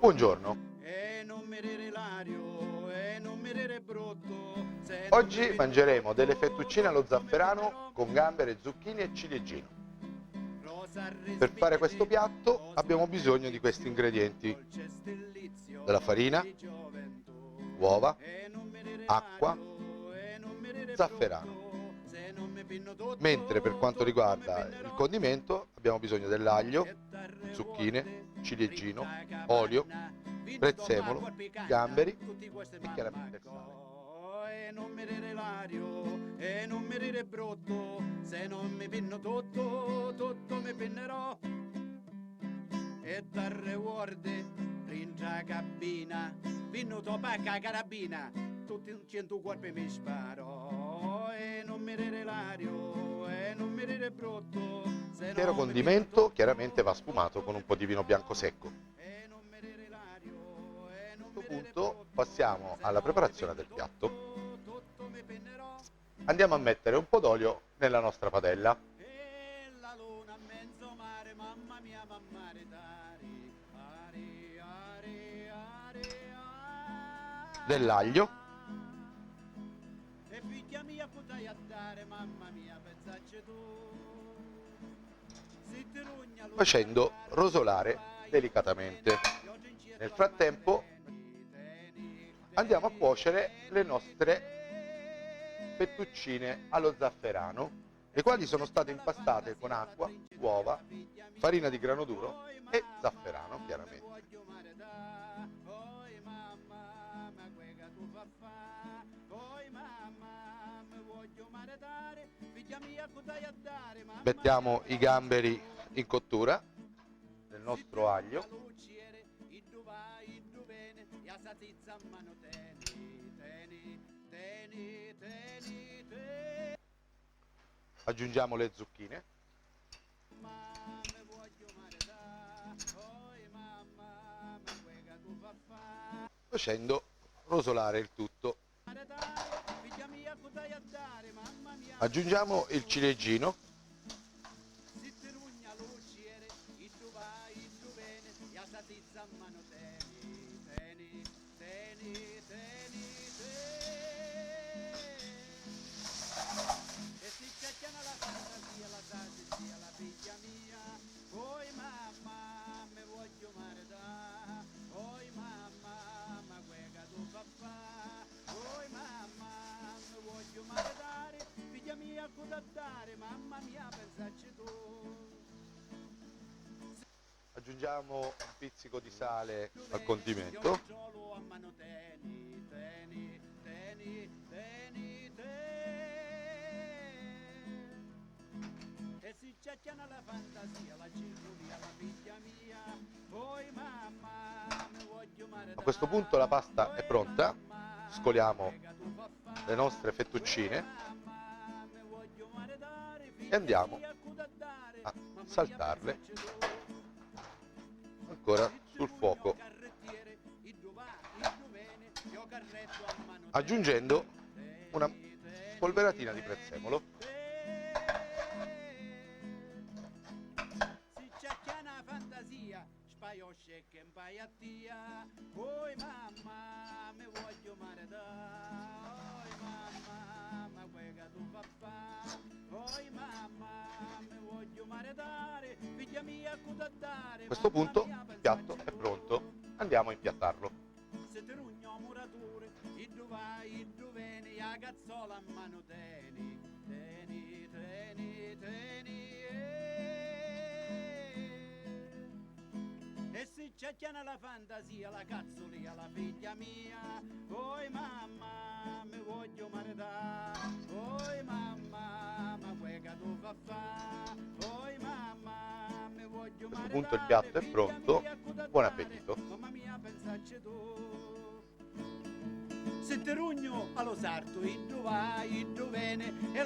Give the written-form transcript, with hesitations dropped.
Buongiorno, oggi mangeremo delle fettuccine allo zafferano con gamberi, zucchine e ciliegino. Per fare questo piatto abbiamo bisogno di questi ingredienti: della farina, uova, acqua, zafferano. Mentre per quanto riguarda il condimento abbiamo bisogno dell'aglio, zucchine, ciliegino, olio, prezzemolo, gamberi e chiaramente il sale. E non mi dire l'ario, e non mi dire brutto, se non mi pinno tutto mi pinnerò. E dal reward, ringia cabina, pinno topacca carabina, tutti in 100 corpi mi sparo. E non mi dire l'ario, e non mi dire brutto, se L'intero non mi condimento chiaramente va sfumato con un po' di vino bianco secco. A questo punto passiamo alla preparazione del piatto. Andiamo a mettere un po' d'olio nella nostra padella, e la luna a mezzo mare, mamma mia, mammare dari, dell'aglio, e figlia mia potai a dare, mamma mia, pensacci tu. Si ti rugna lo facendo rosolare delicatamente. Nel frattempo andiamo a cuocere le nostre fettuccine allo zafferano, le quali sono state impastate con acqua, uova, farina di grano duro e zafferano chiaramente. Mettiamo i gamberi in cottura nel nostro aglio. Aggiungiamo le zucchine. Facendo rosolare il tutto. Aggiungiamo il ciliegino. Aggiungiamo un pizzico di sale al condimento. A questo punto la pasta è pronta. Scoliamo le nostre fettuccine e andiamo a saltarle ancora sul fuoco, aggiungendo una spolveratina di prezzemolo. A questo punto il piatto è pronto, andiamo a impiattarlo. E se c'è la fantasia, la cazzolia, la figlia mia, poi mamma, mi voglio maritare, poi mamma, ma quega tu fa fa, poi mamma, mi voglio A questo maritare. punto il piatto è pronto, buon appetito. Mamma mia, pensacci tu. Se te rugno allo sarto, iddu vai, iddu viene, e